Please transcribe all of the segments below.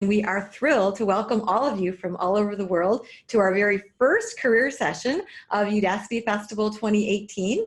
We are thrilled to welcome all of you from all over the world to our very first career session of Udacity Festival 2018.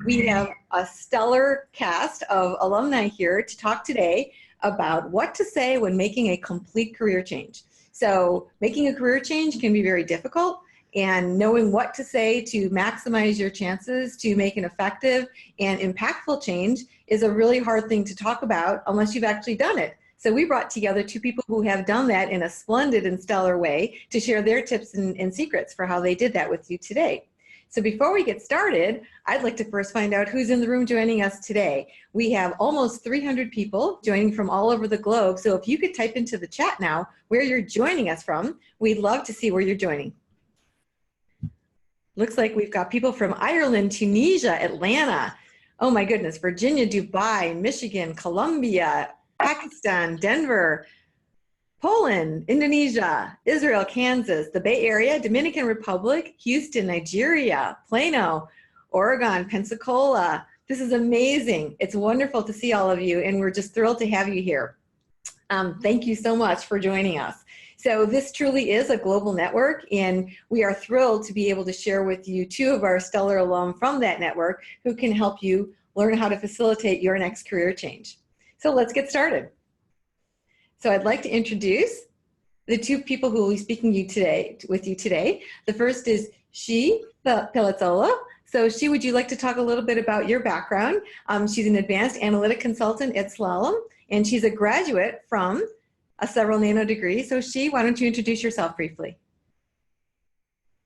We have a stellar cast of alumni here to talk today about what to say when making a complete career change. So making a career change can be very difficult, and knowing what to say to maximize your chances to make an effective and impactful change is a really hard thing to talk about unless you've actually done it. So we brought together two people who have done that in a splendid and stellar way to share their tips and secrets for how they did that with you today. So before we get started, I'd like to first find out who's in the room joining us today. We have almost 300 people joining from all over the globe. So if you could type into the chat now where you're joining us from, we'd love to see where you're joining. Looks like we've got people from Ireland, Tunisia, Atlanta, oh my goodness, Virginia, Dubai, Michigan, Colombia, Pakistan, Denver, Poland, Indonesia, Israel, Kansas, the Bay Area, Dominican Republic, Houston, Nigeria, Plano, Oregon, Pensacola. This is amazing. It's wonderful to see all of you, and we're just thrilled to have you here. Thank you so much for joining us. So this truly is a global network, and we are thrilled to be able to share with you two of our stellar alum from that network who can help you learn how to facilitate your next career change. So let's get started. So I'd like to introduce the two people who will be speaking with you today. The first is Shai Palazzolo. So Shai, would you like to talk a little bit about your background? She's an advanced analytic consultant at Slalom, and she's a graduate from a several nano degrees. So Shai, why don't you introduce yourself briefly?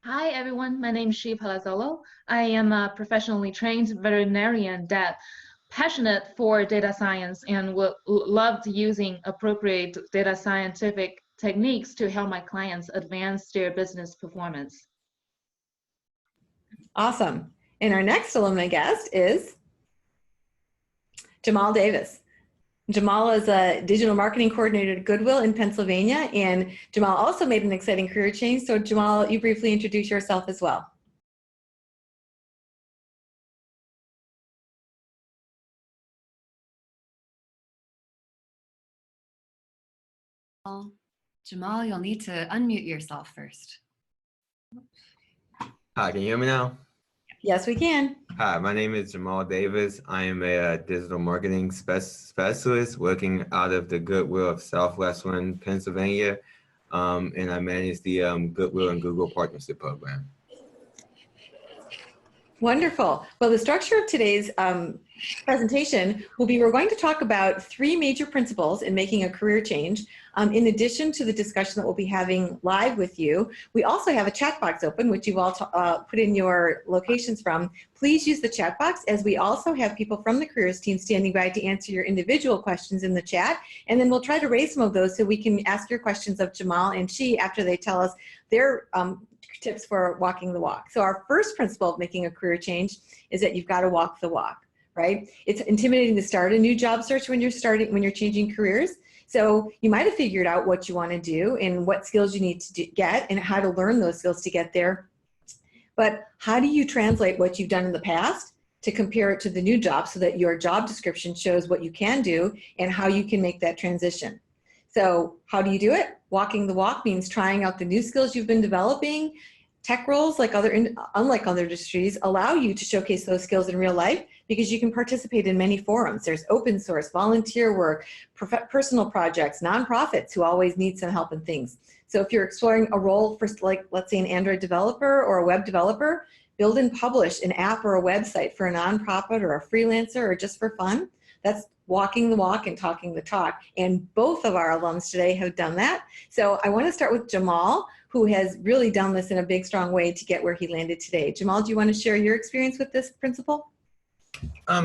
Hi everyone, my name is Shai Palazzolo. I am a professionally trained veterinarian that passionate for data science and loved using appropriate data scientific techniques to help my clients advance their business performance. Awesome. And our next alumni guest is Jamal Davis. Jamal is a digital marketing coordinator at Goodwill in Pennsylvania, and Jamal also made an exciting career change. So Jamal, you briefly introduce yourself as well. Jamal, you'll need to unmute yourself first. Hi, can you hear me now? Yes, we can. Hi, my name is Jamal Davis. I am a digital marketing specialist working out of the Goodwill of Southwestern Pennsylvania, and I manage the Goodwill and Google Partnership Program. Wonderful. Well, the structure of today's presentation will be, we're going to talk about three major principles in making a career change. In addition to the discussion that we'll be having live with you, we also have a chat box open, which you've all put in your locations from. Please use the chat box, as we also have people from the careers team standing by to answer your individual questions in the chat. And then we'll try to raise some of those so we can ask your questions of Jamal and Shai after they tell us their tips for walking the walk. So our first principle of making a career change is that you've got to walk the walk, right? It's intimidating to start a new job search when you're changing careers. So you might have figured out what you want to do and what skills you need to get and how to learn those skills to get there. But how do you translate what you've done in the past to compare it to the new job so that your job description shows what you can do and how you can make that transition? So how do you do it? Walking the walk means trying out the new skills you've been developing. Tech roles, unlike other industries, allow you to showcase those skills in real life because you can participate in many forums. There's open source, volunteer work, personal projects, nonprofits who always need some help and things. So if you're exploring a role for, like, let's say an Android developer or a web developer, build and publish an app or a website for a nonprofit or a freelancer or just for fun. That's walking the walk and talking the talk. And both of our alums today have done that. So I want to start with Jamal, who has really done this in a big, strong way to get where he landed today. Jamal, do you want to share your experience with this principle?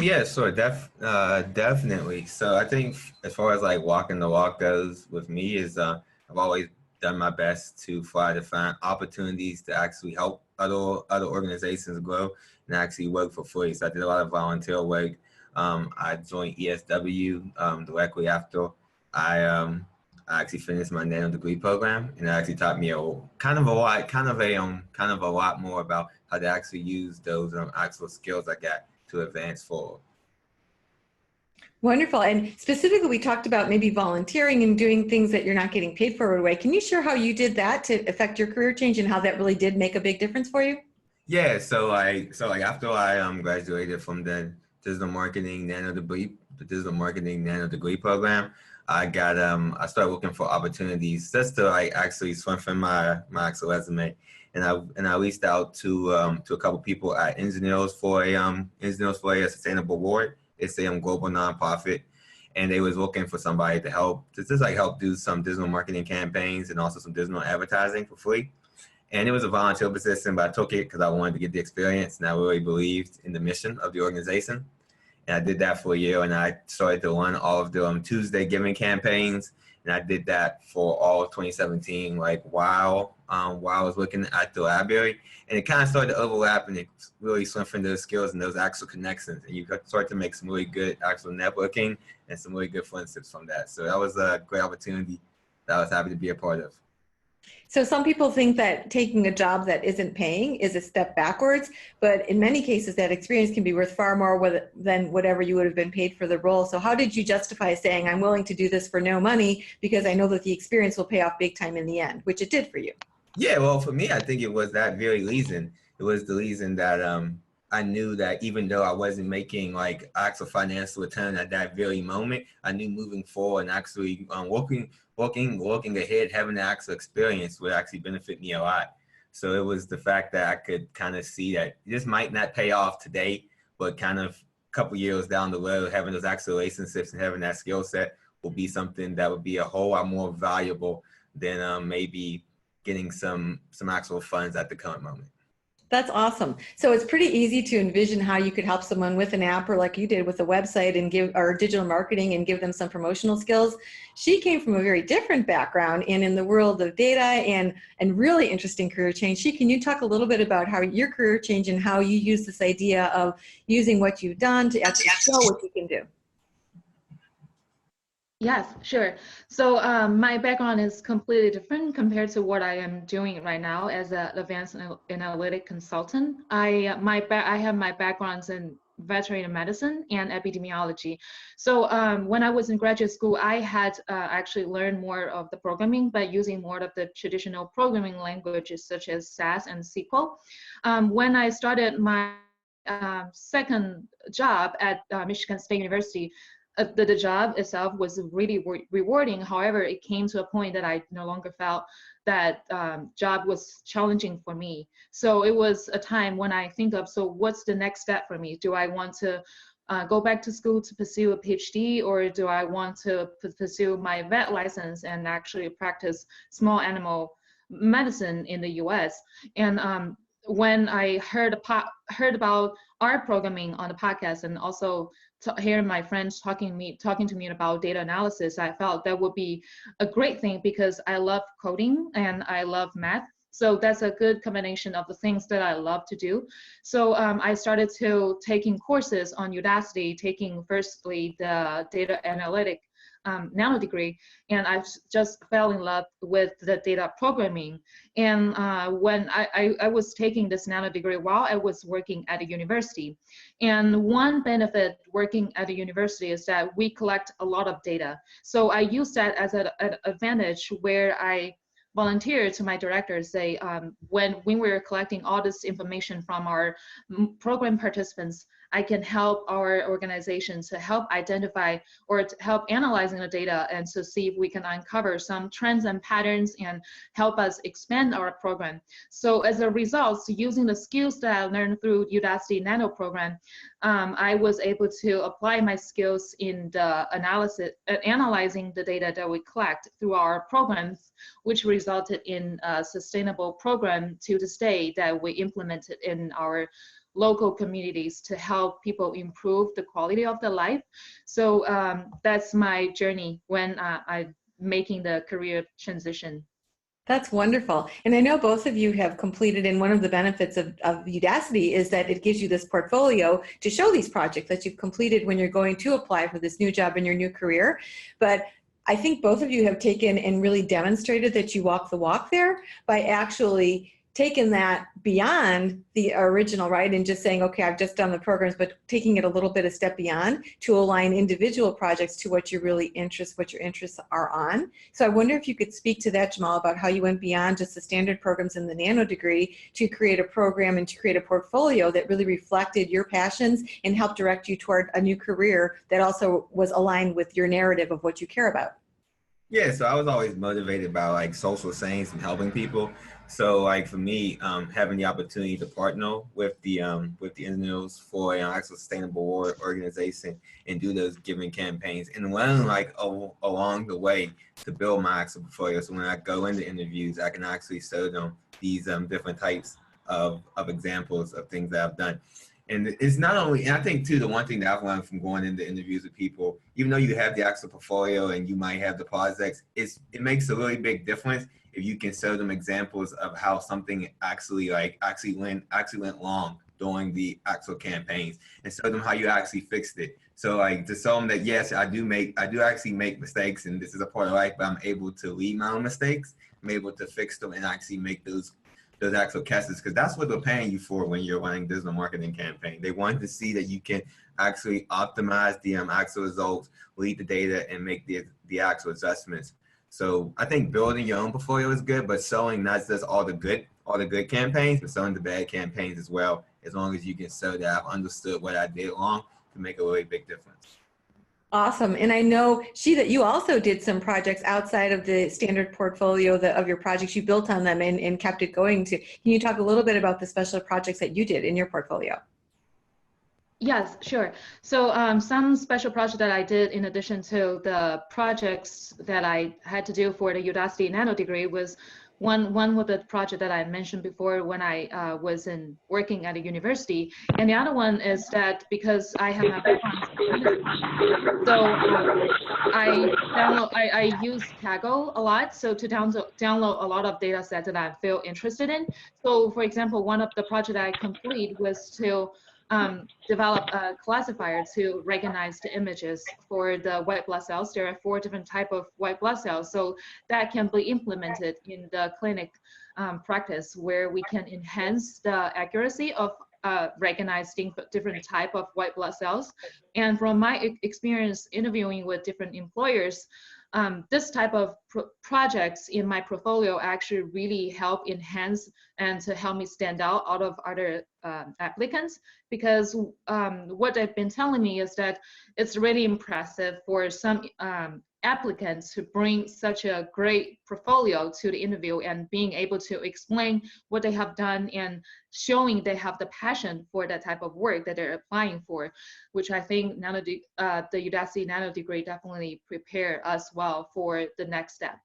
Yeah, sure, definitely. So I think as far as like walking the walk goes with me is I've always done my best to try to find opportunities to actually help other organizations grow and actually work for free. So I did a lot of volunteer work. I joined ESW directly after I actually finished my nano degree program, and it actually taught me a lot more about how to actually use those actual skills I got to advance forward. Wonderful. And specifically, we talked about maybe volunteering and doing things that you're not getting paid for right away. Can you share how you did that to affect your career change and how that really did make a big difference for you? Yeah, so like after I graduated from the digital marketing nano degree program, I started looking for opportunities just to like actually strengthen my actual resume, and I reached out to a couple people at Engineers for a Sustainable Award. It's a global nonprofit, and they was looking for somebody to help to just like help do some digital marketing campaigns and also some digital advertising for free. And it was a volunteer position, but I took it because I wanted to get the experience, and I really believed in the mission of the organization. And I did that for a year, and I started to run all of the Tuesday giving campaigns, and I did that for all of 2017, like while I was looking at the library, and it kind of started to overlap, and it really strengthened those skills and those actual connections, and you start to make some really good actual networking and some really good friendships from that. So that was a great opportunity that I was happy to be a part of. So some people think that taking a job that isn't paying is a step backwards, but in many cases that experience can be worth far more than whatever you would have been paid for the role. So how did you justify saying, I'm willing to do this for no money because I know that the experience will pay off big time in the end, which it did for you? Yeah, well, for me, I think it was that very reason. It was the reason that I knew that even though I wasn't making like actual financial return at that very moment, I knew moving forward and actually working ahead, having the actual experience would actually benefit me a lot. So it was the fact that I could kind of see that this might not pay off today, but kind of a couple years down the road, having those actual relationships and having that skill set will be something that would be a whole lot more valuable than maybe getting some actual funds at the current moment. That's awesome. So it's pretty easy to envision how you could help someone with an app or like you did with a website and or digital marketing and give them some promotional skills. She came from a very different background and in the world of data and really interesting career change. Can you talk a little bit about how your career change and how you use this idea of using what you've done to actually show what you can do? Yes, sure. So my background is completely different compared to what I am doing right now as an advanced analytic consultant. I have my backgrounds in veterinary medicine and epidemiology. So when I was in graduate school, I had actually learned more of the programming by using more of the traditional programming languages such as SAS and SQL. When I started my second job at Michigan State University, the job itself was really rewarding. However, it came to a point that I no longer felt that job was challenging for me. So it was a time when I think of, so what's the next step for me? Do I want to go back to school to pursue a PhD, or do I want to pursue my vet license and actually practice small animal medicine in the US? And when I heard about art programming on the podcast, and also hearing my friends talking to me about data analysis, I felt that would be a great thing because I love coding and I love math. So that's a good combination of the things that I love to do. So I started taking courses on Udacity, taking firstly the data analytic nano degree, and I just fell in love with the data programming. And when I was taking this nano degree while I was working at a university, and one benefit working at a university is that we collect a lot of data. So I use that as an advantage where I volunteer to my director, say, when we're collecting all this information from our program participants, I can help our organization to help identify or to help analyzing the data and to see if we can uncover some trends and patterns and help us expand our program. So as a result, using the skills that I learned through Udacity Nano program, I was able to apply my skills in the analyzing the data that we collect through our programs, which resulted in a sustainable program to this day that we implemented in our local communities to help people improve the quality of their life. So that's my journey when I'm making the career transition. That's wonderful. And I know both of you have completed, and one of the benefits of Udacity is that it gives you this portfolio to show these projects that you've completed when you're going to apply for this new job in your new career. But I think both of you have taken and really demonstrated that you walk the walk there by actually taken that beyond the original, right? And just saying, okay, I've just done the programs, but taking it a little bit a step beyond to align individual projects to what you're really what your interests are on. So I wonder if you could speak to that, Jamal, about how you went beyond just the standard programs in the nano degree to create a program and to create a portfolio that really reflected your passions and helped direct you toward a new career that also was aligned with your narrative of what you care about. Yeah, so I was always motivated by like social science and helping people. So like for me, having the opportunity to partner with the individuals for an actual sustainable organization and do those giving campaigns and learn like along the way to build my actual portfolio. So when I go into interviews, I can actually show them these different types of examples of things that I've done. And it's not only, and I think too, the one thing that I've learned from going into interviews with people, even though you have the actual portfolio and you might have the projects, it makes a really big difference if you can show them examples of how something actually went wrong during the actual campaigns and show them how you actually fixed it. So like to show them that yes, I do actually make mistakes and this is a part of life, but I'm able to lead my own mistakes. I'm able to fix them and actually make those actual cases, because that's what they're paying you for when you're running digital marketing campaign. They want to see that you can actually optimize the actual results, lead the data, and make the actual adjustments. So I think building your own portfolio is good, but showing not just all the good campaigns, but showing the bad campaigns as well. As long as you can show that I've understood what I did wrong, can make a really big difference. Awesome. And I know, Shai, that you also did some projects outside of the standard portfolio of your projects. You built on them and kept it going. Can you talk a little bit about the special projects that you did in your portfolio? Yes, sure. So some special project that I did in addition to the projects that I had to do for the Udacity nano degree was one with the project that I mentioned before when I was working at a university, and the other one is that because I have my background, so I use Kaggle a lot, so to download a lot of data sets that I feel interested in. So for example, one of the project I complete was to develop a classifier to recognize the images for the white blood cells. There are 4 different types of white blood cells, so that can be implemented in the clinic practice where we can enhance the accuracy of recognizing different type of white blood cells. And from my experience interviewing with different employers, this type of projects in my portfolio actually really help enhance and to help me stand out of other applicants, because what they've been telling me is that it's really impressive for some applicants to bring such a great portfolio to the interview and being able to explain what they have done and showing they have the passion for that type of work that they're applying for, which I think the Udacity nano degree definitely prepare us well for the next step.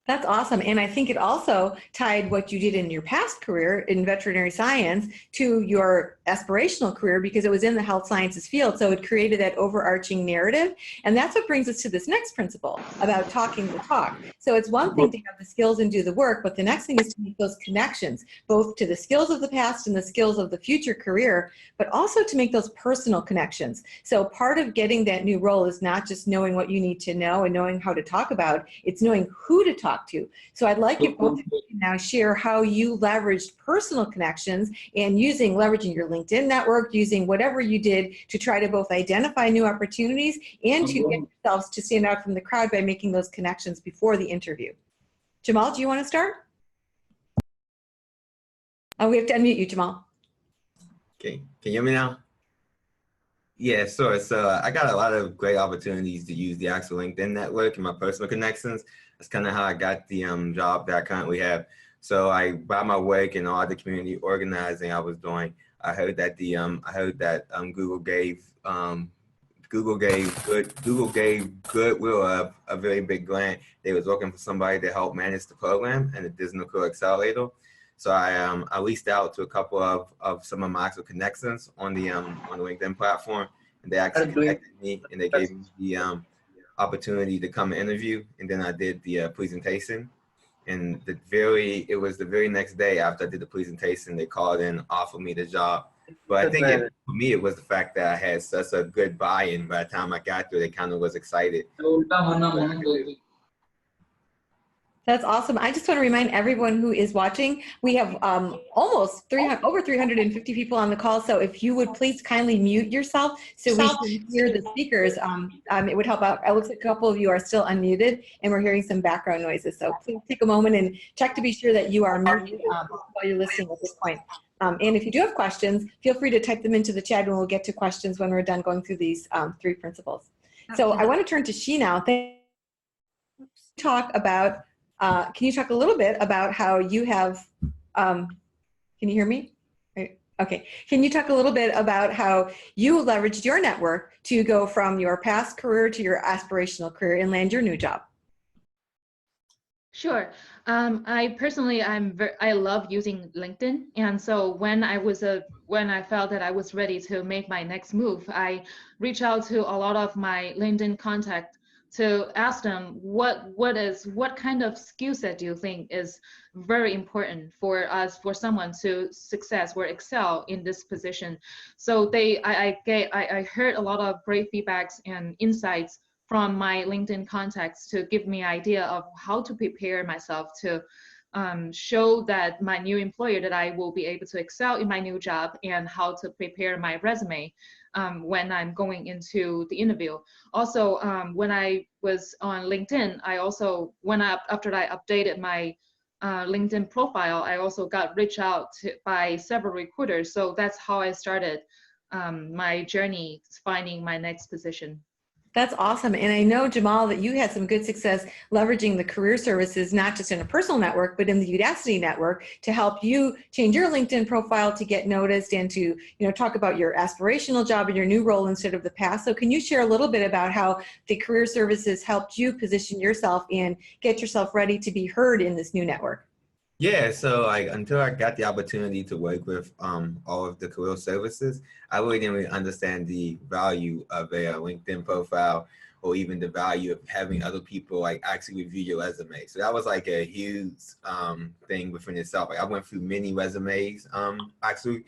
That's awesome. And I think it also tied what you did in your past career in veterinary science to your aspirational career, because it was in the health sciences field. So it created that overarching narrative. And that's what brings us to this next principle about talking the talk. So it's one thing to have the skills and do the work, but the next thing is to make those connections, both to the skills of the past and the skills of the future career, but also to make those personal connections. So part of getting that new role is not just knowing what you need to know and knowing how to talk about, it's knowing who to talk to. So I'd like you both to now share how you leveraged personal connections and leveraging your LinkedIn network, using whatever you did to try to both identify new opportunities and to get yourselves to stand out from the crowd by making those connections before the interview. Jamal, do you want to start? Oh, we have to unmute you, Jamal. Okay, can you hear me now? Yeah, sure. So I got a lot of great opportunities to use the actual LinkedIn network and my personal connections. That's kind of how I got the job that I currently have. So by my work and all the community organizing I was doing, I heard that Google gave Goodwill a very big grant. They was looking for somebody to help manage the program and the Digital Career Accelerator. So I reached out to a couple of some of my actual connections on the LinkedIn platform, and they actually connected me and they gave me the opportunity to come and interview. And then I did the presentation, and it was the very next day after I did the presentation, they called and offered me the job. But I think for me, it was the fact that I had such a good buy-in. By the time I got there, they kind of was excited. That's awesome. I just want to remind everyone who is watching, we have almost 300, over 350 people on the call. So if you would please kindly mute yourself so we can hear the speakers, it would help out. It looks like a couple of you are still unmuted and we're hearing some background noises. So please take a moment and check to be sure that you are muted while you're listening at this point. And if you do have questions, feel free to type them into the chat and we'll get to questions when we're done going through these 3 principles. So I want to turn to Shai now. Talk about can you talk a little bit about how you have, can you hear me? Okay. Can you talk a little bit about how you leveraged your network to go from your past career to your aspirational career and land your new job? Sure. I personally, I love using LinkedIn, and so when I felt that I was ready to make my next move, I reached out to a lot of my LinkedIn contacts to ask them what kind of skill set do you think is very important for someone to success or excel in this position. So I heard a lot of great feedbacks and insights from my LinkedIn contacts to give me an idea of how to prepare myself to show that my new employer that I will be able to excel in my new job, and how to prepare my resume when I'm going into the interview. Also, when I was on LinkedIn, after I updated my LinkedIn profile, I also got reached out by several recruiters. So that's how I started my journey finding my next position. That's awesome. And I know, Jamal, that you had some good success leveraging the career services, not just in a personal network, but in the Udacity network to help you change your LinkedIn profile to get noticed and to, talk about your aspirational job and your new role instead of the past. So can you share a little bit about how the career services helped you position yourself and get yourself ready to be heard in this new network? Yeah, so until I got the opportunity to work with all of the career services, I really didn't really understand the value of a LinkedIn profile, or even the value of having other people actually review your resume. So that was a huge thing within itself. I went through many resumes, actually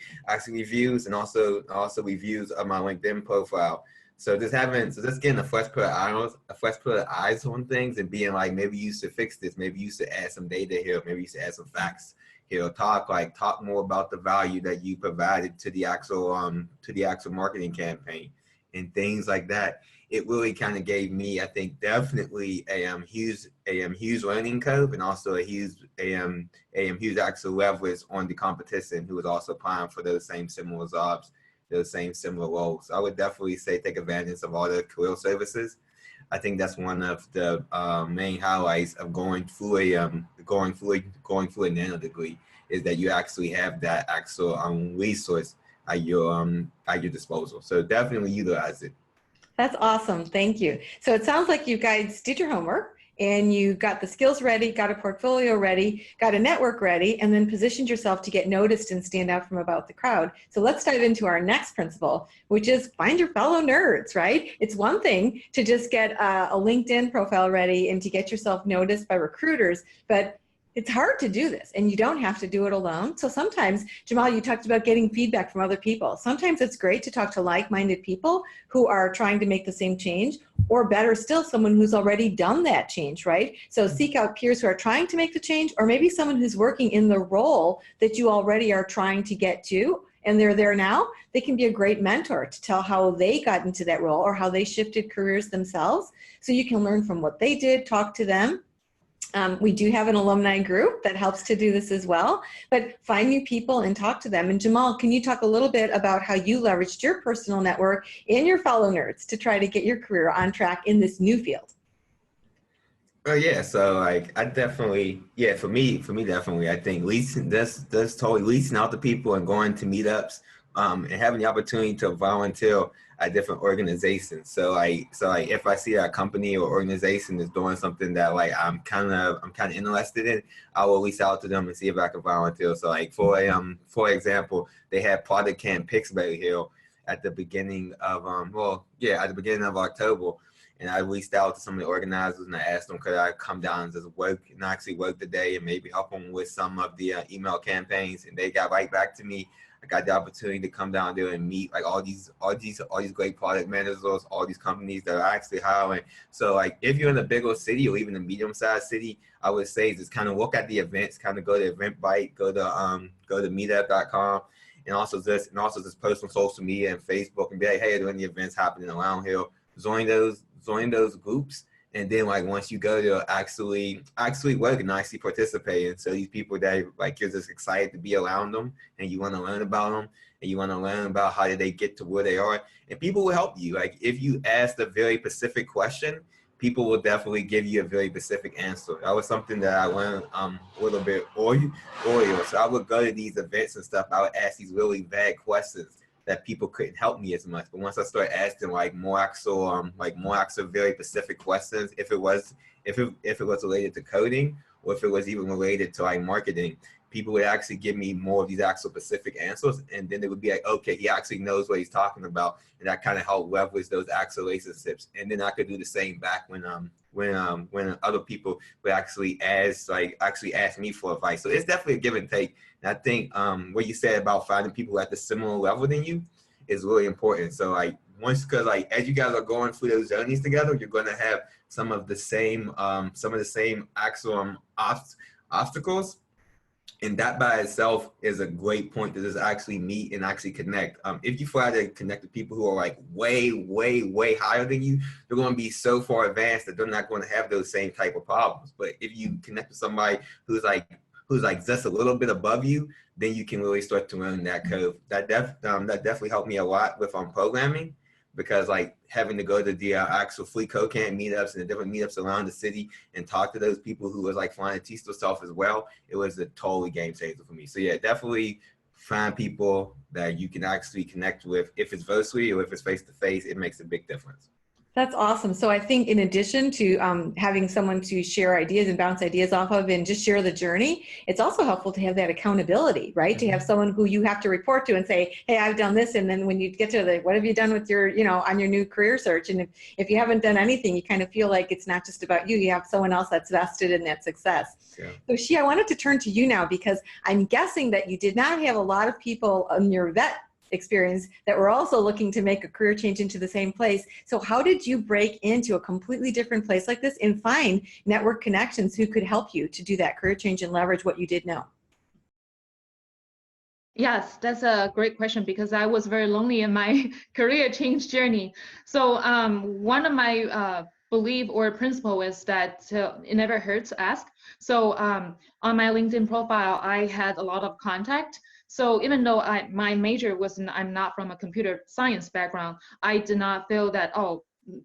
reviews, and also reviews of my LinkedIn profile. So just getting a fresh pair of eyes on things, and being maybe you should fix this, maybe you should add some data here, maybe you should add some facts here, talk more about the value that you provided to the actual marketing campaign and things like that. It really kind of gave me, I think, definitely a huge learning curve, and also a huge actual leverage on the competition who was also applying for those same similar jobs, those same similar roles. So I would definitely say take advantage of all the career services. I think that's one of the main highlights of going through a nano degree, is that you actually have that actual resource at your disposal. So definitely utilize it. That's awesome. Thank you. So it sounds like you guys did your homework and you got the skills ready, got a portfolio ready, got a network ready, and then positioned yourself to get noticed and stand out from about the crowd. So let's dive into our next principle, which is find your fellow nerds, right? It's one thing to just get a LinkedIn profile ready and to get yourself noticed by recruiters, but it's hard to do this, and you don't have to do it alone. So sometimes, Jamal, you talked about getting feedback from other people. Sometimes it's great to talk to like-minded people who are trying to make the same change, or better still, someone who's already done that change, right? So seek out peers who are trying to make the change, or maybe someone who's working in the role that you already are trying to get to, and they're there now. They can be a great mentor to tell how they got into that role or how they shifted careers themselves. So you can learn from what they did, talk to them. We do have an alumni group that helps to do this as well, but find new people and talk to them. And Jamal, can you talk a little bit about how you leveraged your personal network and your fellow nerds to try to get your career on track in this new field? Oh yeah, so I definitely, for me definitely, I think that's totally leasing out to people and going to meetups, and having the opportunity to volunteer at different organizations. So if I see a company or organization is doing something that I'm kind of interested in, I will reach out to them and see if I can volunteer. So for example, they had Product Camp Pixbury Hill at the beginning of October. And I reached out to some of the organizers and I asked them, could I come down and just work the day and maybe help them with some of the email campaigns? And they got right back to me. I got the opportunity to come down there and meet like all these great product managers, all these companies that are actually hiring. So like if you're in a bigger city or even a medium-sized city, I would say just kind of look at the events, kind of go to Eventbrite, go to meetup.com, and also just post on social media and Facebook and be like, hey, are there any events happening around here? Join those groups. And then like once you go to actually work and actually participate. And so these people that like you're just excited to be around them and you want to learn about them and you want to learn about how did they get to where they are. And people will help you. Like if you ask a very specific question, people will definitely give you a very specific answer. That was something that I learned a little bit earlier. So I would go to these events and stuff. I would ask these really vague questions that people couldn't help me as much. But once I started asking like more actual very specific questions, if it was related to coding or if it was even related to like marketing, people would actually give me more of these actual specific answers. And then they would be like, okay, he actually knows what he's talking about. And that kind of helped leverage those actual relationships. And then I could do the same back when other people would actually ask me for advice. So it's definitely a give and take. And I think what you said about finding people at the similar level than you is really important. So like because like as you guys are going through those journeys together, you're going to have some of the same actual obstacles. And that by itself is a great point to just actually meet and actually connect. If you try to connect with people who are like way, way, way higher than you, they're going to be so far advanced that they're not going to have those same type of problems. But if you connect with somebody who's like just a little bit above you, then you can really start to learn that code. That definitely helped me a lot with programming, because like having to go to the actual free code camp meetups and the different meetups around the city and talk to those people who was like trying to teach themselves as well, it was a totally game changer for me. So yeah, definitely find people that you can actually connect with. If it's virtually or if it's face to face, it makes a big difference. That's awesome. So I think in addition to having someone to share ideas and bounce ideas off of and just share the journey, it's also helpful to have that accountability, right? To have someone who you have to report to and say, hey, I've done this. And then when you get to what have you done with your, on your new career search? And if you haven't done anything, you kind of feel like it's not just about you. You have someone else that's vested in that success. Yeah. So Shai, I wanted to turn to you now, because I'm guessing that you did not have a lot of people on your vet experience that were also looking to make a career change into the same place. So how did you break into a completely different place like this and find network connections who could help you to do that career change and leverage what you did know? Yes, that's a great question, because I was very lonely in my career change journey. So one of my belief or principle is that it never hurts to ask. So on my LinkedIn profile, I had a lot of contact. So even though my major I'm not from a computer science background, I did not feel that, oh,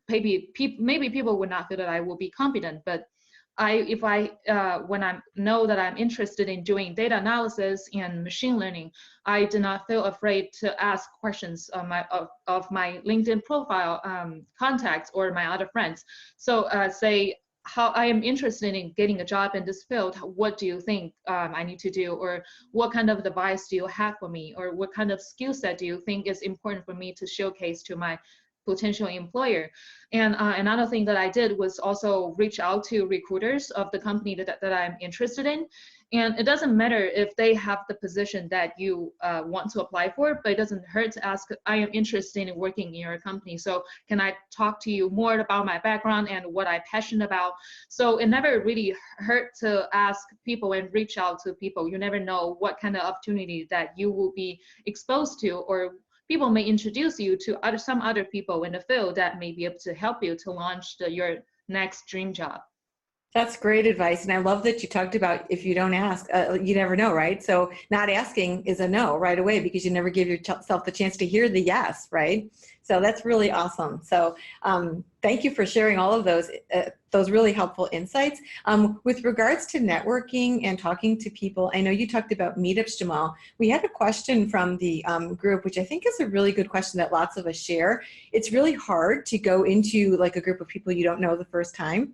maybe people would not feel that I will be competent. But when I know that I'm interested in doing data analysis and machine learning, I did not feel afraid to ask questions of my LinkedIn profile contacts or my other friends. So say, how I am interested in getting a job in this field. What do you think I need to do? Or what kind of advice do you have for me? Or what kind of skill set do you think is important for me to showcase to my potential employer? And another thing that I did was also reach out to recruiters of the company that I'm interested in. And it doesn't matter if they have the position that you want to apply for, but it doesn't hurt to ask, I am interested in working in your company. So can I talk to you more about my background and what I'm passionate about? So it never really hurt to ask people and reach out to people. You never know what kind of opportunity that you will be exposed to, or people may introduce you to some other people in the field that may be able to help you to launch your next dream job. That's great advice. And I love that you talked about if you don't ask, you never know, right? So not asking is a no right away, because you never give yourself the chance to hear the yes, right? So that's really awesome. So thank you for sharing all of those really helpful insights. With regards to networking and talking to people, I know you talked about meetups, Jamal. We had a question from the group, which I think is a really good question that lots of us share. It's really hard to go into like a group of people you don't know the first time.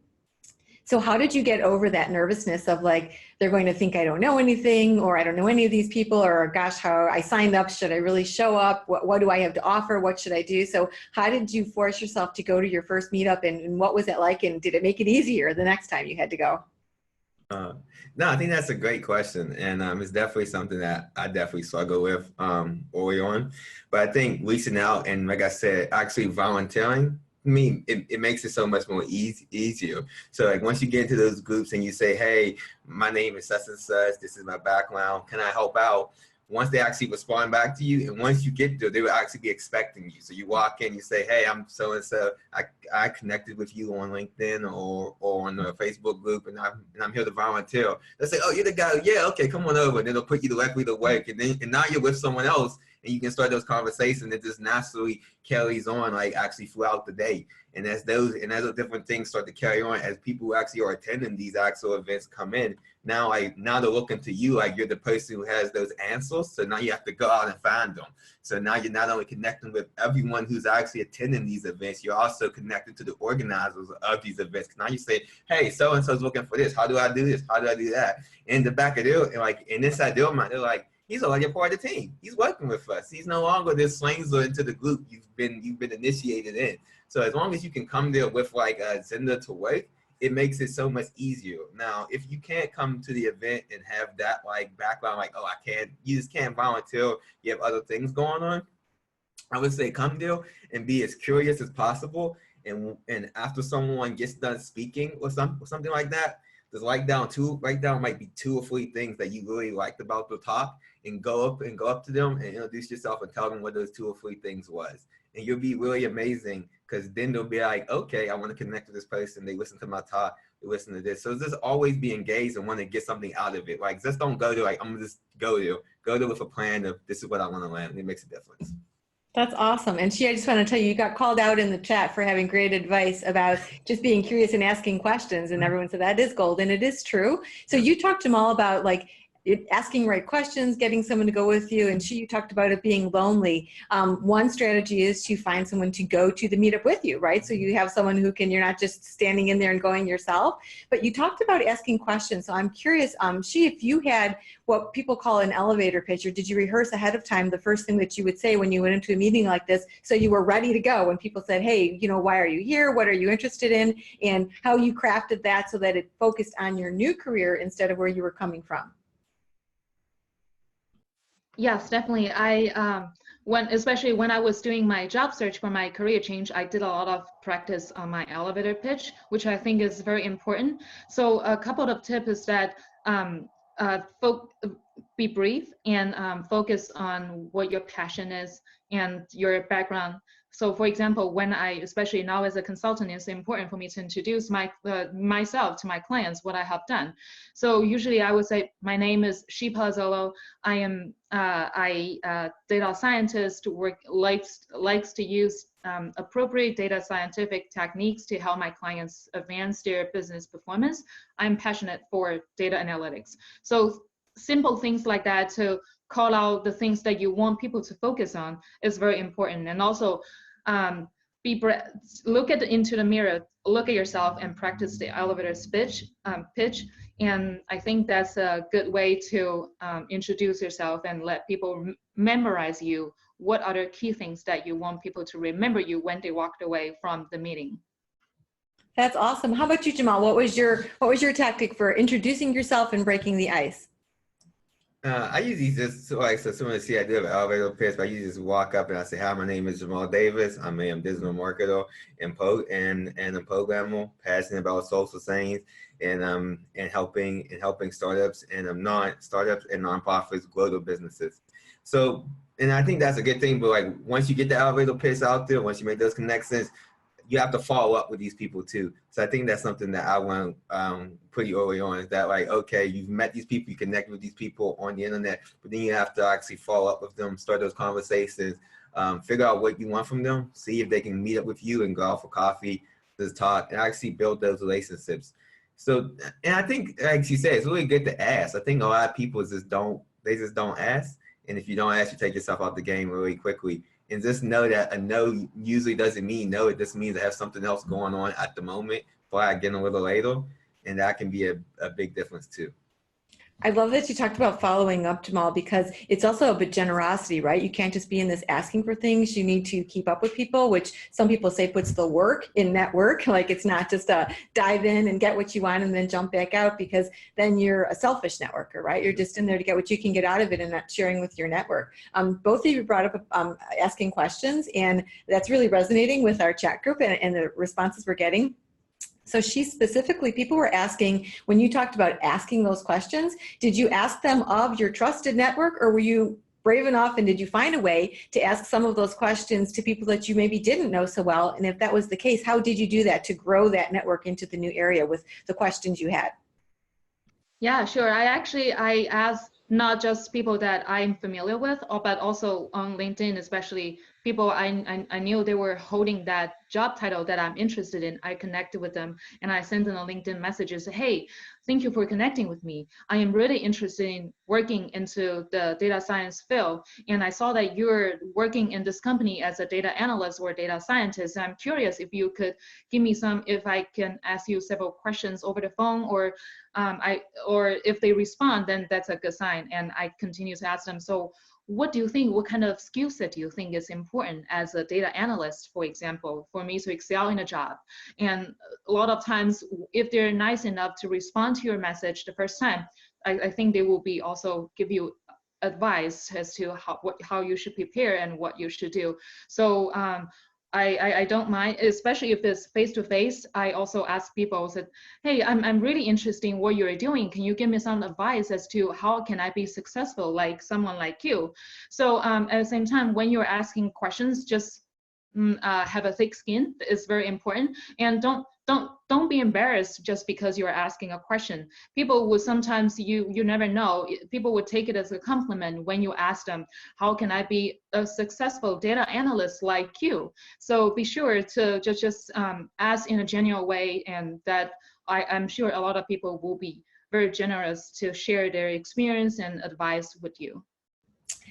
So how did you get over that nervousness of like, they're going to think I don't know anything, or I don't know any of these people, or gosh, how I signed up, should I really show up? What do I have to offer? What should I do? So how did you force yourself to go to your first meetup, and what was it like? And did it make it easier the next time you had to go? No, I think that's a great question, and it's definitely something that I definitely struggle with early on. But I think reaching out and, like I said, actually volunteering, I mean, it makes it so much more easier. So, like, once you get into those groups and you say, "Hey, my name is such and such. This is my background. Can I help out?" Once they actually respond back to you, and once you get there, they will actually be expecting you. So you walk in, you say, "Hey, I'm so and so. I connected with you on LinkedIn or on the Facebook group, and I'm here to volunteer." They say, "Oh, you're the guy. Yeah, okay, come on over." And then they'll put you directly to work, and now you're with someone else, and you can start those conversations. That just naturally carries on, like, actually throughout the day. And as those different things start to carry on, as people who actually are attending these actual events come in, now they're looking to you like you're the person who has those answers. So now you have to go out and find them. So now you're not only connecting with everyone who's actually attending these events, you're also connected to the organizers of these events. Now you say, "Hey, so and so's looking for this. How do I do this? How do I do that?" In the back of their, like, and inside their mind, they're like, "He's already a part of the team. He's working with us. He's no longer this stranger into the group you've been initiated in." So as long as you can come there with like a agenda to work, it makes it so much easier. Now, if you can't come to the event and have that like background, like, "Oh, you just can't volunteer, you have other things going on," I would say come there and be as curious as possible. And after someone gets done speaking or something like that, just write down might be 2 or 3 things that you really liked about the talk, and go up to them and introduce yourself and tell them what those 2 or 3 things was. And you'll be really amazing, because then they'll be like, "Okay, I want to connect with this person. They listen to my talk. They listen to this." So just always be engaged and want to get something out of it. Like, just don't go there like, "I'm gonna just go there." Go there with a plan of, "This is what I want to learn." It makes a difference. That's awesome. And Shai, I just want to tell you, you got called out in the chat for having great advice about just being curious and asking questions. And everyone said that is gold, and it is true. So you talked to Jamal about like asking right questions, getting someone to go with you, and Shai, you talked about it being lonely. One strategy is to find someone to go to the meetup with you, right? So you have someone who you're not just standing in there and going yourself, but you talked about asking questions. So I'm curious, Shai, if you had what people call an elevator pitch, or did you rehearse ahead of time the first thing that you would say when you went into a meeting like this, so you were ready to go when people said, "Hey, why are you here? What are you interested in?" And how you crafted that so that it focused on your new career instead of where you were coming from? Yes, definitely. Especially when I was doing my job search for my career change, I did a lot of practice on my elevator pitch, which I think is very important. So a couple of tips is that be brief and focus on what your passion is and your background. So for example, especially now as a consultant, it's important for me to introduce myself to my clients, what I have done. So usually I would say, "My name is Shai Palazzolo. I am a data scientist who likes to use appropriate data scientific techniques to help my clients advance their business performance. I'm passionate for data analytics." So simple things like that to call out the things that you want people to focus on is very important. And also look into the mirror, look at yourself and practice the elevator pitch. And I think that's a good way to introduce yourself and let people memorize you. What are the key things that you want people to remember you when they walked away from the meeting? That's awesome. How about you, Jamal? What was your tactic for introducing yourself and breaking the ice? I usually just, so someone see I do have an elevator pitch, but I usually just walk up and I say, "Hi, my name is Jamal Davis. I'm a digital marketer and a programmer, passionate about social science and helping startups and startups and nonprofits grow their businesses." So, and I think that's a good thing. But like, once you get the elevator pitch out there, once you make those connections, you have to follow up with these people too. So I think that's something that I want pretty early on, is that like, okay, you've met these people, you connect with these people on the internet, but then you have to actually follow up with them, start those conversations, figure out what you want from them, see if they can meet up with you and go out for coffee, just talk, and actually build those relationships. So, and I think, like you said, it's really good to ask. I think a lot of people just don't ask. And if you don't ask, you take yourself out the game really quickly. And just know that a no usually doesn't mean no. It just means I have something else going on at the moment, but I get a little later. And that can be a big difference too. I love that you talked about following up, Jamal, because it's also a bit generosity, right? You can't just be in this asking for things. You need to keep up with people, which some people say puts the work in network. Like it's not just a dive in and get what you want and then jump back out, because then you're a selfish networker, right? You're just in there to get what you can get out of it and not sharing with your network. Both of you brought up asking questions, and that's really resonating with our chat group and the responses we're getting. So she specifically, people were asking, when you talked about asking those questions, did you ask them of your trusted network, or were you brave enough and did you find a way to ask some of those questions to people that you maybe didn't know so well? And if that was the case, how did you do that to grow that network into the new area with the questions you had? Yeah, sure. I asked not just people that I'm familiar with, but also on LinkedIn, especially people I knew they were holding that job title that I'm interested in. I connected with them and I sent them a LinkedIn message and said, hey, thank you for connecting with me. I am really interested in working into the data science field. And I saw that you're working in this company as a data analyst or data scientist. I'm curious if you could give me if I can ask you several questions over the phone, or if they respond, then that's a good sign. And I continue to ask them, so what do you think, what kind of skill set do you think is important as a data analyst, for example, for me to excel in a job? And a lot of times, if they're nice enough to respond to your message the first time, I think they will be also give you advice as to how you should prepare and what you should do. So I don't mind, especially if it's face-to-face. I also ask people, said, hey, I'm really interested in what you're doing. Can you give me some advice as to how can I be successful like someone like you? So at the same time, when you're asking questions, just have a thick skin. It's very important. And don't be embarrassed just because you're asking a question. People would sometimes, you never know, people would take it as a compliment when you ask them, how can I be a successful data analyst like you? So be sure to just ask in a genuine way, and that I'm sure a lot of people will be very generous to share their experience and advice with you.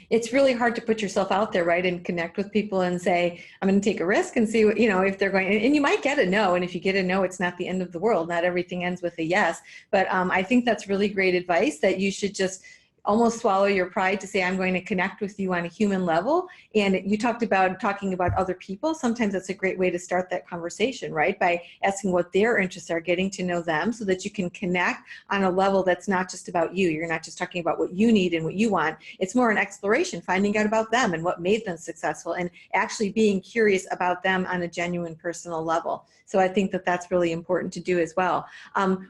It's really hard to put yourself out there, right, and connect with people and say, I'm going to take a risk and see what, if they're going, and you might get a no. And if you get a no, it's not the end of the world. Not everything ends with a yes. But I think that's really great advice, that you should just almost swallow your pride to say, I'm going to connect with you on a human level. And you talked about talking about other people. Sometimes that's a great way to start that conversation, right? By asking what their interests are, getting to know them so that you can connect on a level that's not just about you. You're not just talking about what you need and what you want. It's more an exploration, finding out about them and what made them successful, and actually being curious about them on a genuine personal level. So I think that that's really important to do as well.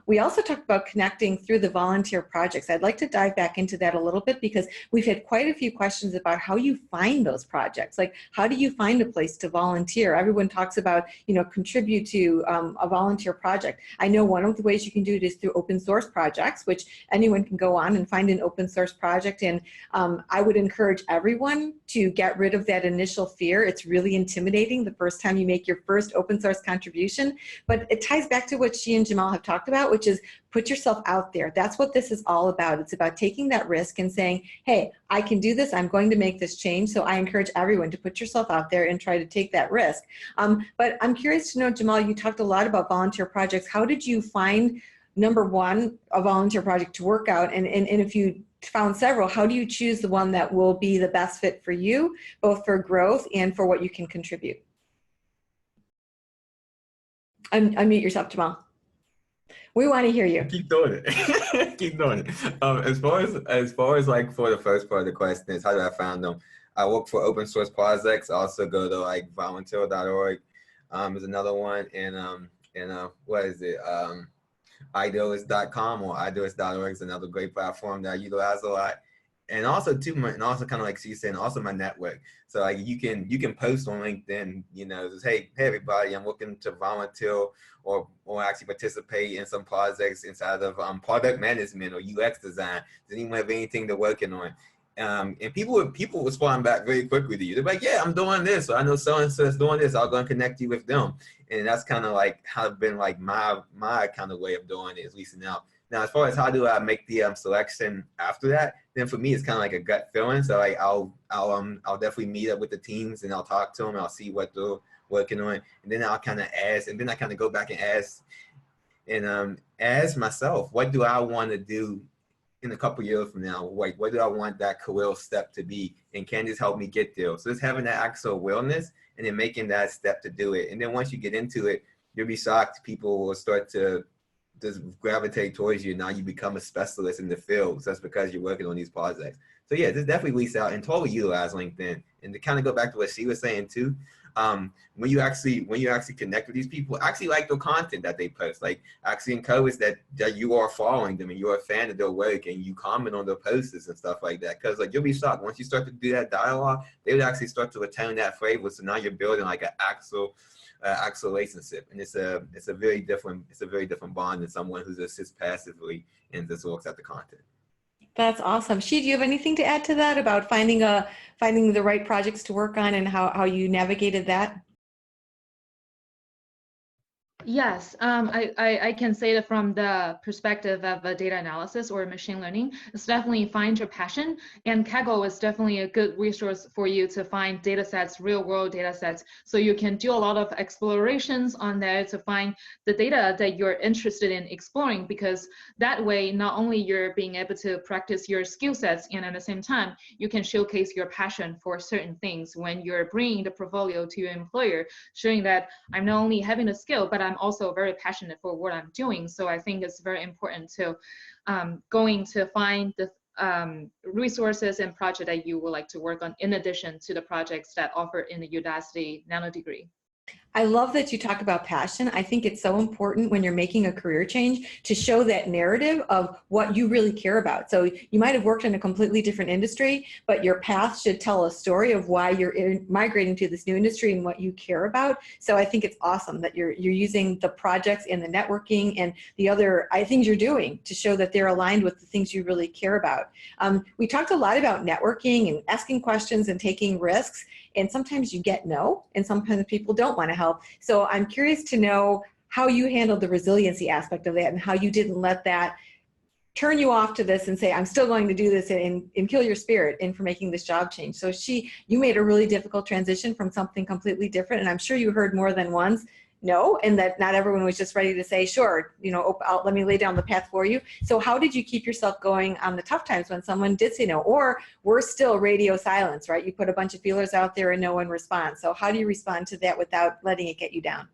We also talked about connecting through the volunteer projects. I'd like to dive back into that a little bit, because we've had quite a few questions about how you find those projects. Like, how do you find a place to volunteer? Everyone talks about, contribute to a volunteer project. I know one of the ways you can do it is through open source projects, which anyone can go on and find an open source project. And I would encourage everyone to get rid of that initial fear. It's really intimidating the first time you make your first open source contribution, but it ties back to what she and Jamal have talked about, which is put yourself out there. That's what this is all about. It's about taking that risk and saying, hey, I can do this. I'm going to make this change. So I encourage everyone to put yourself out there and try to take that risk. But I'm curious to know, Jamal, you talked a lot about volunteer projects. How did you find, number one, a volunteer project to work out? And if you found several, how do you choose the one that will be the best fit for you, both for growth and for what you can contribute? Unmute yourself, Jamal. We want to hear you. Keep doing it. Keep doing it. As far as like for the first part of the question is, how do I find them? I work for open source projects. I also go to like volunteer.org. Is another one, and what is it? Idealist.com or idealist.org is another great platform that I utilize a lot. And also kind of like she said, also my network. So like you can post on LinkedIn, just, hey everybody, I'm looking to volunteer or actually participate in some projects inside of product management or UX design. Does anyone have anything they're working on? And people respond back very quickly to you. They're like, yeah, I'm doing this. So I know so-and-so is doing this. I'll go and connect you with them. And that's kind of like how it's been like my kind of way of doing it, at least now. Now, as far as how do I make the selection after that, then for me, it's kind of like a gut feeling. So like I'll definitely meet up with the teams and I'll talk to them. I'll see what they're working on. And then I'll kind of ask, and then I kind of go back and ask myself, what do I want to do in a couple years from now, like what do I want that career step to be, and can this help me get there? So just having that actual awareness and then making that step to do it. And then once you get into it, you'll be shocked. People will start to just gravitate towards you. Now you become a specialist in the field. So that's because you're working on these projects. So yeah, just definitely reach out and totally utilize LinkedIn. And to kind of go back to what she was saying too, when you actually connect with these people, actually like the content that they post. Like actually encourage that you are following them and you're a fan of their work and you comment on their posts and stuff like that. Because like you'll be shocked once you start to do that dialogue, they would actually start to return that favor. So now you're building like an actual relationship, and it's a very different bond than someone who just sits passively and just looks at the content. That's awesome. Shai, do you have anything to add to that about finding the right projects to work on and how you navigated that? Yes, I can say that from the perspective of data analysis or machine learning, it's definitely find your passion. And Kaggle is definitely a good resource for you to find data sets, real world data sets. So you can do a lot of explorations on there to find the data that you're interested in exploring, because that way, not only you're being able to practice your skill sets, and at the same time, you can showcase your passion for certain things when you're bringing the portfolio to your employer, showing that I'm not only having a skill, but I'm also very passionate for what I'm doing. So I think it's very important to going to find the resources and project that you would like to work on in addition to the projects that offer in the Udacity Nano degree. I love that you talk about passion. I think it's so important when you're making a career change to show that narrative of what you really care about. So you might have worked in a completely different industry, but your path should tell a story of why you're migrating to this new industry and what you care about. So I think it's awesome that you're using the projects and the networking and the other things you're doing to show that they're aligned with the things you really care about. We talked a lot about networking and asking questions and taking risks. And sometimes you get no, and sometimes people don't want to help. So I'm curious to know how you handled the resiliency aspect of that and how you didn't let that turn you off to this and say, I'm still going to do this and kill your spirit in for making this job change. So you made a really difficult transition from something completely different. And I'm sure you heard more than once no, and that not everyone was just ready to say, sure, let me lay down the path for you. So how did you keep yourself going on the tough times when someone did say no? Or worse still, radio silence, right? You put a bunch of feelers out there and no one responds. So how do you respond to that without letting it get you down?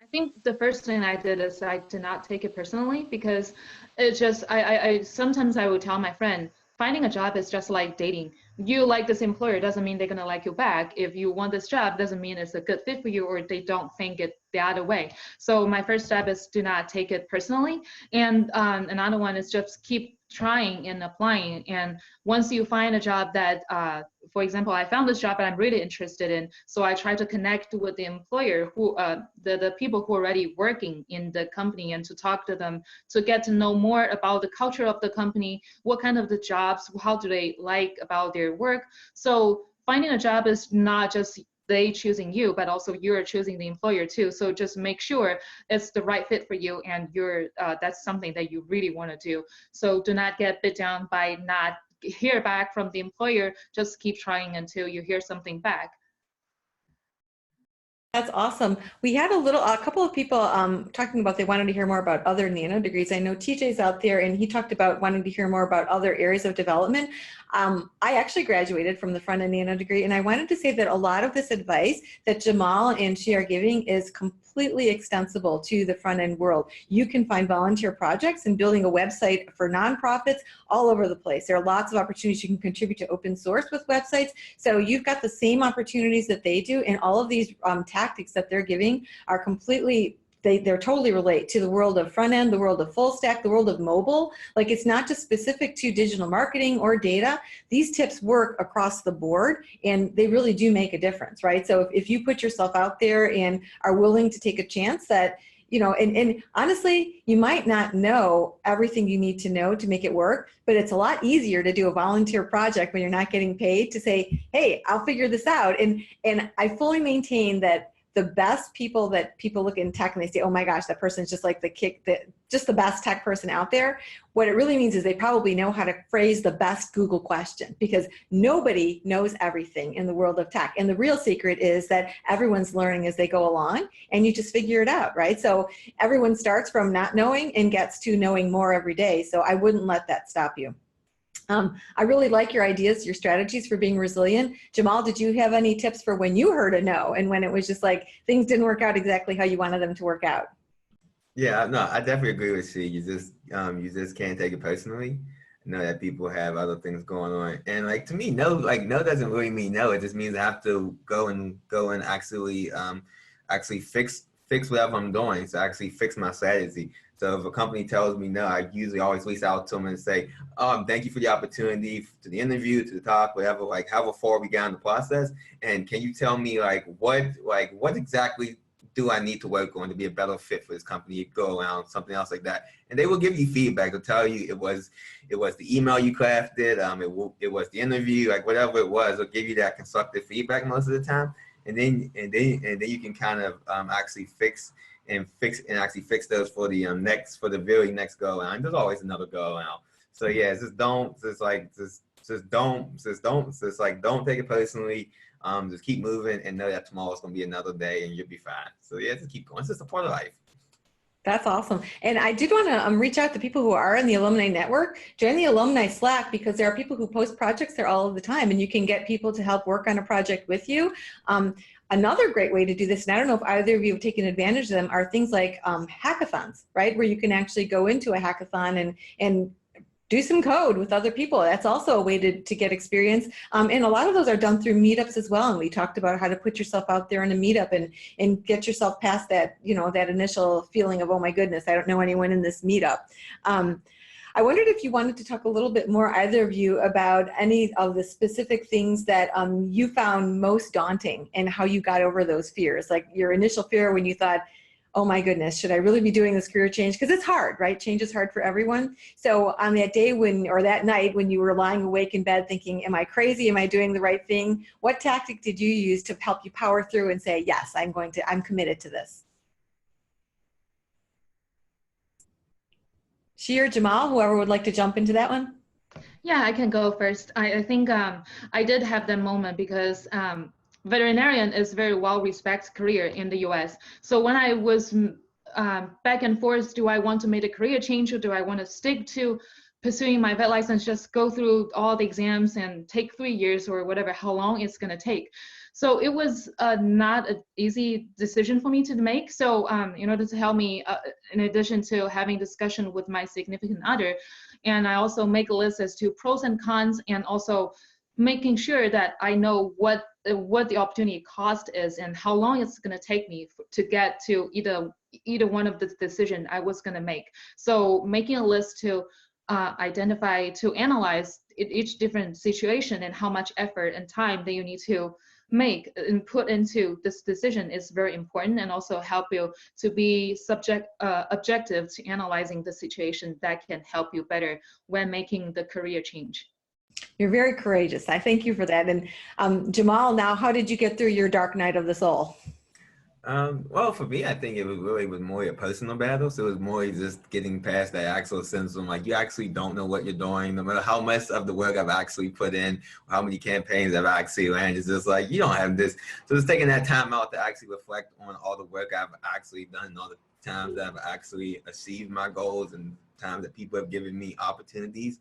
I think the first thing I did is I did not take it personally, because it just, I sometimes I would tell my friend, finding a job is just like dating. You like this employer doesn't mean they're gonna like you back. If you want this job, doesn't mean it's a good fit for you, or they don't think it the other way. So my first step is do not take it personally. And another one is just keep trying and applying. And once you find a job that, for example, I found this job that I'm really interested in, so I try to connect with the employer, who the people who are already working in the company, and to talk to them to get to know more about the culture of the company, what kind of the jobs, how do they like about their work. So finding a job is not just they choosing you, but also you're choosing the employer too. So just make sure it's the right fit for you, and that's something that you really want to do. So do not get bit down by not hear back from the employer. Just keep trying until you hear something back. That's awesome. We had a couple of people talking about they wanted to hear more about other nano degrees. I know TJ's out there and he talked about wanting to hear more about other areas of development. I actually graduated from the front-end nano degree, and I wanted to say that a lot of this advice that Jamal and Shai are giving is completely extensible to the front-end world. You can find volunteer projects and building a website for nonprofits all over the place. There are lots of opportunities you can contribute to open source with websites. So you've got the same opportunities that they do, and all of these tactics that they're giving are completely they're totally relate to the world of front end, the world of full stack, the world of mobile. Like, it's not just specific to digital marketing or data. These tips work across the board, and they really do make a difference, right? So if you put yourself out there and are willing to take a chance that, and honestly, you might not know everything you need to know to make it work, but it's a lot easier to do a volunteer project when you're not getting paid to say, hey, I'll figure this out. And I fully maintain that the best people that people look in tech and they say, oh my gosh, that person's just like just the best tech person out there. What it really means is they probably know how to phrase the best Google question, because nobody knows everything in the world of tech. And the real secret is that everyone's learning as they go along, and you just figure it out, right? So everyone starts from not knowing and gets to knowing more every day. So I wouldn't let that stop you. I really like your ideas, your strategies for being resilient. Jamal, did you have any tips for when you heard a no and when it was just like things didn't work out exactly how you wanted them to work out? Yeah, no, I definitely agree with you. You just can't take it personally. Know that people have other things going on, and like to me, no, like no doesn't really mean no. It just means I have to go and actually fix whatever I'm doing. So actually fix my strategy. So if a company tells me no, I usually always reach out to them and say, thank you for the opportunity, to the interview, to the talk, whatever, like however far we got in the process. And can you tell me what exactly do I need to work on to be a better fit for this company, go around, something else like that. And they will give you feedback. They'll tell you it was the email you crafted, it was the interview, like whatever it was, they'll give you that constructive feedback most of the time. And then you can kind of actually fix those for the very next go around. There's always another go around. So yeah, don't take it personally. Just keep moving and know that tomorrow's gonna be another day and you'll be fine. So yeah, just keep going. It's just a part of life. That's awesome. And I did want to reach out to people who are in the alumni network. Join the alumni Slack, because there are people who post projects there all of the time, and you can get people to help work on a project with you. Another great way to do this, and I don't know if either of you have taken advantage of them, are things like hackathons, right? Where you can actually go into a hackathon and do some code with other people. That's also a way to get experience. And a lot of those are done through meetups as well. And we talked about how to put yourself out there in a meetup and get yourself past that, that initial feeling of, oh my goodness, I don't know anyone in this meetup. I wondered if you wanted to talk a little bit more, either of you, about any of the specific things that you found most daunting and how you got over those fears, like your initial fear when you thought, oh my goodness, should I really be doing this career change? Because it's hard, right? Change is hard for everyone. So on that day or that night when you were lying awake in bed thinking, am I crazy? Am I doing the right thing? What tactic did you use to help you power through and say, yes, I'm committed to this? Shai or Jamal, whoever would like to jump into that one? Yeah, I can go first. I think I did have that moment because veterinarian is a very well-respected career in the US. So when I was back and forth, do I want to make a career change or do I want to stick to pursuing my vet license, just go through all the exams and take 3 years or whatever, how long it's going to take. So it was not an easy decision for me to make. So in order to help me, in addition to having discussion with my significant other, and I also make a list as to pros and cons, and also making sure that I know what the opportunity cost is and how long it's going to take me to get to either one of the decision I was going to make. So making a list to identify, to analyze each different situation and how much effort and time that you need to make and put into this decision is very important, and also help you to be objective to analyzing the situation that can help you better when making the career change. You're very courageous. I thank you for that. And Jamal, now, how did you get through your dark night of the soul? Well, for me, I think it was more a personal battle. So it was more just getting past that actual sense of like, you actually don't know what you're doing, no matter how much of the work I've actually put in, how many campaigns I've actually ran. It's just like, you don't have this. So it's taking that time out to actually reflect on all the work I've actually done, all the times that I've actually achieved my goals and times that people have given me opportunities.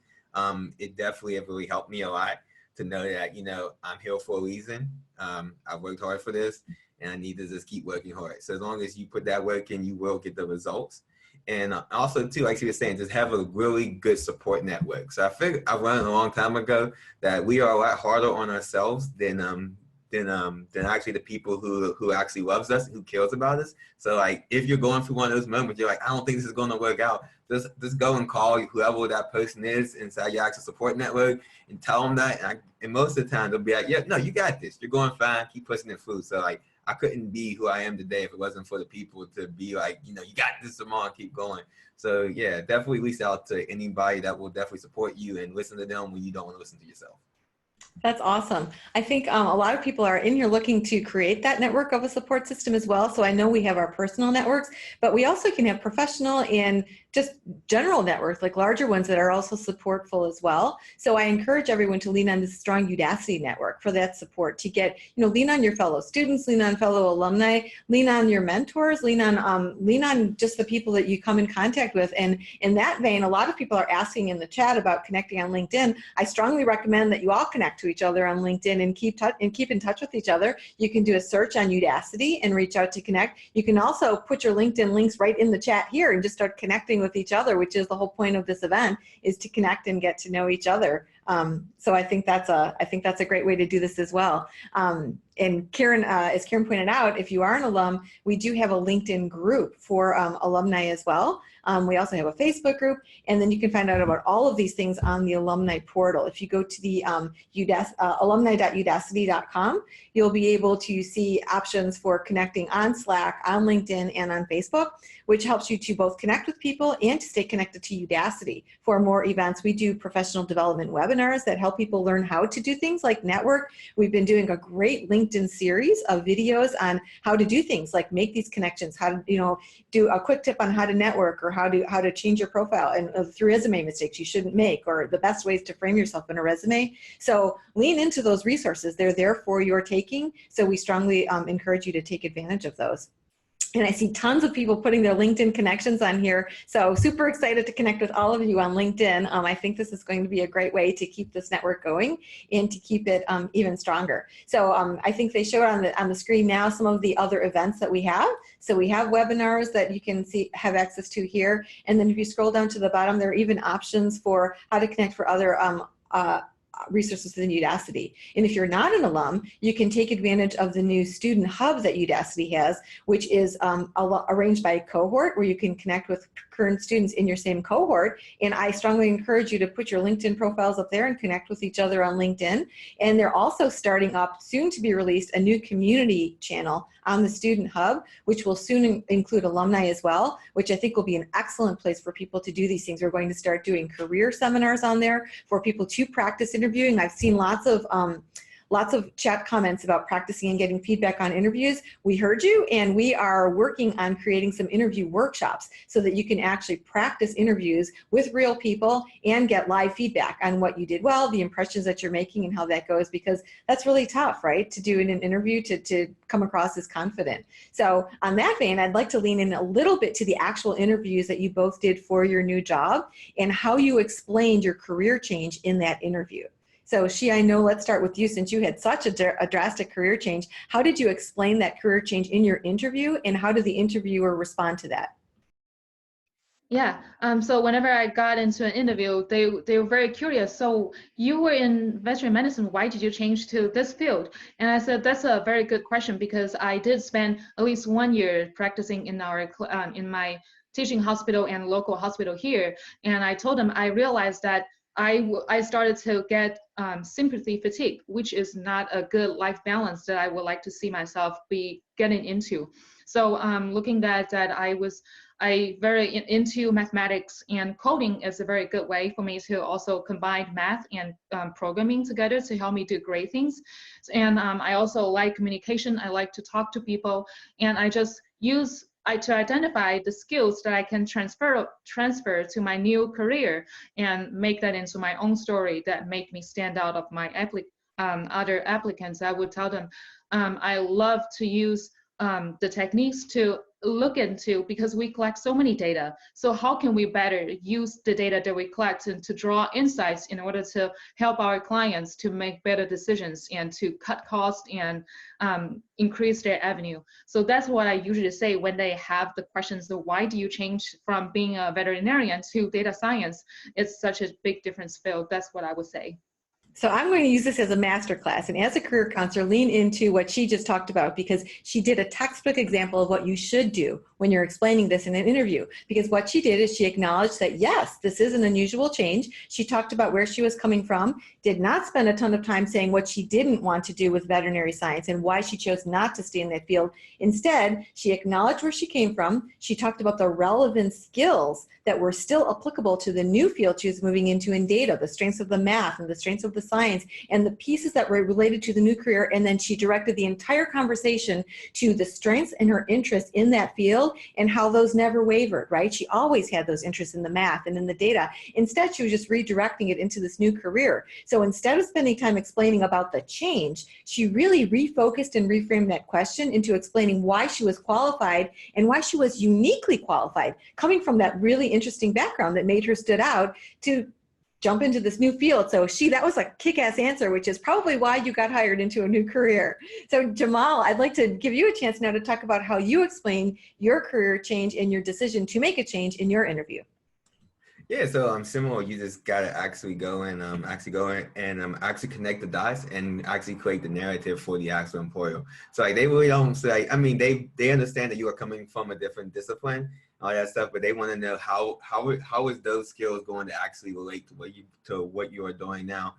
It definitely have really helped me a lot to know that, I'm here for a reason. I worked hard for this. And I need to just keep working hard. So as long as you put that work in, you will get the results. And also too, like she was saying, just have a really good support network. So I figured I learned a long time ago that we are a lot harder on ourselves than actually the people who actually loves us, who cares about us. So like, if you're going through one of those moments, you're like, I don't think this is going to work out. Just go and call whoever that person is inside your actual support network and tell them that. And most of the time they'll be like, yeah, no, you got this. You're going fine. Keep pushing it through. So like, I couldn't be who I am today if it wasn't for the people to be like, you got this, Simone, keep going. So yeah, definitely reach out to anybody that will definitely support you and listen to them when you don't want to listen to yourself. That's awesome. I think a lot of people are in here looking to create that network of a support system as well. So I know we have our personal networks, but we also can have professional and just general networks, like larger ones that are also supportful as well. So I encourage everyone to lean on this strong Udacity network for that support, to get, lean on your fellow students, lean on fellow alumni, lean on your mentors, lean on just the people that you come in contact with. And in that vein, a lot of people are asking in the chat about connecting on LinkedIn. I strongly recommend that you all connect to each other on LinkedIn and keep in touch with each other. You can do a search on Udacity and reach out to connect. You can also put your LinkedIn links right in the chat here and just start connecting with each other, which is the whole point of this event, is to connect and get to know each other. So I think that's a great way to do this as well. And Karen, as Karen pointed out, if you are an alum, we do have a LinkedIn group for alumni as well. We also have a Facebook group, and then you can find out about all of these things on the alumni portal. If you go to the alumni.udacity.com, you'll be able to see options for connecting on Slack, on LinkedIn, and on Facebook, which helps you to both connect with people and to stay connected to Udacity. For more events, we do professional development webinars that help people learn how to do things like network. We've been doing a great LinkedIn series of videos on how to do things like make these connections, how to do a quick tip on how to network, or how to change your profile, and through resume mistakes you shouldn't make, or the best ways to frame yourself in a resume. So lean into those resources. They're there for your taking. So we strongly encourage you to take advantage of those. And I see tons of people putting their LinkedIn connections on here. So super excited to connect with all of you on LinkedIn. I think this is going to be a great way to keep this network going and to keep it even stronger. So I think they showed on the screen now some of the other events that we have. So we have webinars that you can have access to here. And then if you scroll down to the bottom, there are even options for how to connect for other resources within Udacity. And if you're not an alum, you can take advantage of the new student hub that Udacity has, which is arranged by cohort, where you can connect with current students in your same cohort. And I strongly encourage you to put your LinkedIn profiles up there and connect with each other on LinkedIn. And they're also starting up, soon to be released, a new community channel on the student hub, which will soon include alumni as well, which I think will be an excellent place for people to do these things. We're going to start doing career seminars on there for people to practice interviewing. I've seen lots of chat comments about practicing and getting feedback on interviews. We heard you, and we are working on creating some interview workshops so that you can actually practice interviews with real people and get live feedback on what you did well, the impressions that you're making, and how that goes, because that's really tough, right? To do in an interview, to come across as confident. So on that vein, I'd like to lean in a little bit to the actual interviews that you both did for your new job and how you explained your career change in that interview. So Shai, I know, let's start with you, since you had such a drastic career change. How did you explain that career change in your interview, and how did the interviewer respond to that? Yeah, so whenever I got into an interview, they were very curious. So you were in veterinary medicine, why did you change to this field? And I said, that's a very good question, because I did spend at least 1 year practicing in in my teaching hospital and local hospital here. And I told them I realized that I started to get sympathy fatigue, which is not a good life balance that I would like to see myself be getting into. So looking at that, I very into mathematics, and coding is a very good way for me to also combine math and programming together to help me do great things. And I also like communication. I like to talk to people, and I just use to identify the skills that I can transfer to my new career and make that into my own story that make me stand out of my other applicants. I would tell them I love to use the techniques to look into, because we collect so many data. So how can we better use the data that we collect to draw insights in order to help our clients to make better decisions and to cut costs and increase their avenue. So that's what I usually say when they have the questions, so why do you change from being a veterinarian to data science? It's such a big difference field. That's what I would say. So I'm going to use this as a masterclass, and as a career counselor, lean into what she just talked about, because she did a textbook example of what you should do when you're explaining this in an interview. Because what she did is she acknowledged that, yes, this is an unusual change. She talked about where she was coming from, did not spend a ton of time saying what she didn't want to do with veterinary science and why she chose not to stay in that field. Instead, she acknowledged where she came from. She talked about the relevant skills that were still applicable to the new field she was moving into in data, the strengths of the math and the strengths of the science and the pieces that were related to the new career, and then she directed the entire conversation to the strengths and her interests in that field and how those never wavered, right? She always had those interests in the math and in the data. Instead, she was just redirecting it into this new career. So instead of spending time explaining about the change, she really refocused and reframed that question into explaining why she was qualified and why she was uniquely qualified, coming from that really interesting background that made her stood out to jump into this new field. So that was a kick-ass answer, which is probably why you got hired into a new career. So Jamal, I'd like to give you a chance now to talk about how you explain your career change and your decision to make a change in your interview. Yeah, so similar. You just gotta actually go and actually connect the dots and actually create the narrative for the actual employer. So like they really don't say. I mean, they understand that you are coming from a different discipline, all that stuff, but they want to know how is those skills going to actually relate to what you are doing now.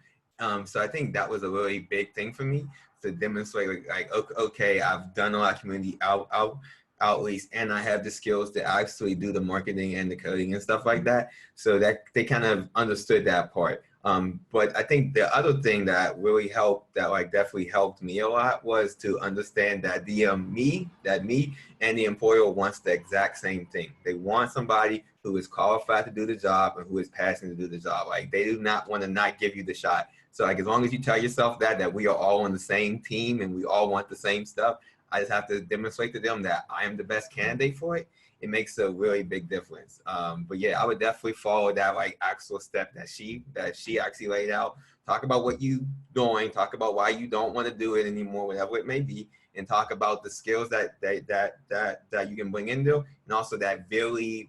So I think that was a really big thing for me to demonstrate like okay, I've done a lot of community outreach, and I have the skills to actually do the marketing and the coding and stuff like that. So that they kind of understood that part. But I think the other thing that really helped, that like definitely helped me a lot, was to understand that me and the employer wants the exact same thing. They want somebody who is qualified to do the job and who is passionate to do the job. Like they do not want to not give you the shot. So like as long as you tell yourself that we are all on the same team and we all want the same stuff, I just have to demonstrate to them that I am the best candidate for it. It makes a really big difference. But yeah, I would definitely follow that like actual step that she actually laid out. Talk about what you doing. Talk about why you don't want to do it anymore, whatever it may be, and talk about the skills that you can bring into, and also that very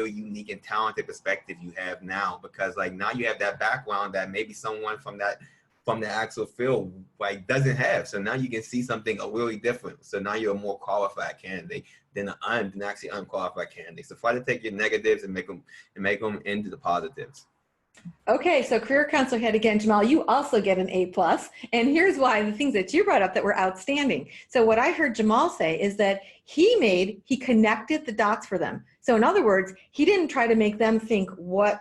unique and talented perspective you have now, because like now you have that background that maybe someone from the actual field like doesn't have. So now you can see something really different. So now you're a more qualified candidate than an actually unqualified candidate. So try to take your negatives and make them into the positives. Okay, so career counselor head again, Jamal, you also get an A+. And here's why: the things that you brought up that were outstanding. So what I heard Jamal say is that he connected the dots for them. So in other words, he didn't try to make them think,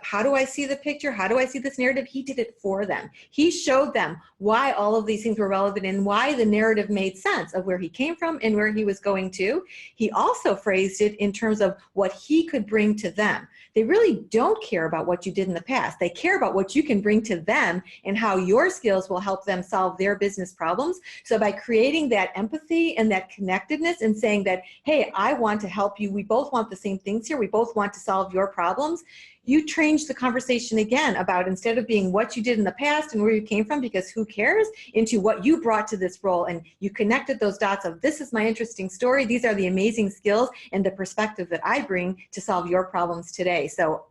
how do I see the picture? How do I see this narrative? He did it for them. He showed them why all of these things were relevant and why the narrative made sense of where he came from and where he was going to. He also phrased it in terms of what he could bring to them. They really don't care about what you did in the past. They care about what you can bring to them and how your skills will help them solve their business problems. So by creating that empathy and that connectedness and saying that, hey, I want to help you. We both want the same things here. We both want to solve your problems. You changed the conversation again about, instead of being what you did in the past and where you came from, because who cares, into what you brought to this role. And you connected those dots of, this is my interesting story. These are the amazing skills and the perspective that I bring to solve your problems today. So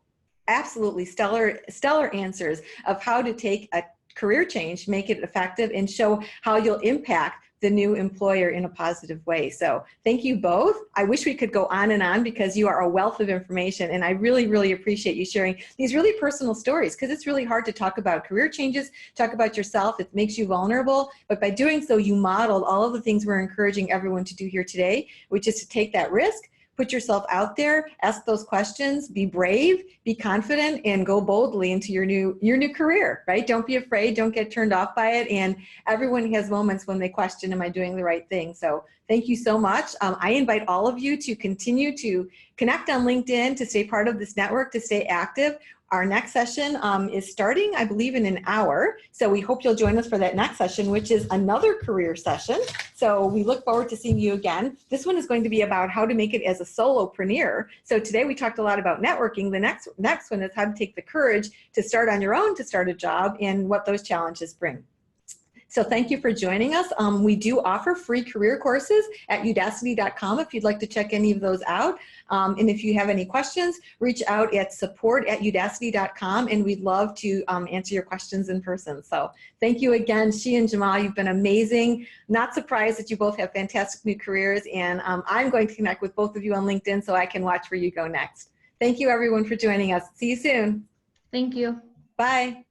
absolutely stellar answers of how to take a career change, make it effective, and show how you'll impact the new employer in a positive way. So thank you both. I wish we could go on and on because you are a wealth of information, and I really, really appreciate you sharing these really personal stories, because it's really hard to talk about career changes, talk about yourself. It makes you vulnerable, but by doing so, you modeled all of the things we're encouraging everyone to do here today, which is to take that risk, put yourself out there, ask those questions, be brave, be confident, and go boldly into your new career, right? Don't be afraid, don't get turned off by it. And everyone has moments when they question, am I doing the right thing? So thank you so much. I invite all of you to continue to connect on LinkedIn, to stay part of this network, to stay active. Our next session is starting, I believe, in an hour. So we hope you'll join us for that next session, which is another career session. So we look forward to seeing you again. This one is going to be about how to make it as a solopreneur. So today we talked a lot about networking. The next one is how to take the courage to start on your own, to start a job, and what those challenges bring. So thank you for joining us. We do offer free career courses at udacity.com if you'd like to check any of those out. And if you have any questions, reach out at support@udacity.com, and we'd love to answer your questions in person. So thank you again, Shai and Jamal. You've been amazing. Not surprised that you both have fantastic new careers, and I'm going to connect with both of you on LinkedIn so I can watch where you go next. Thank you, everyone, for joining us. See you soon. Thank you. Bye.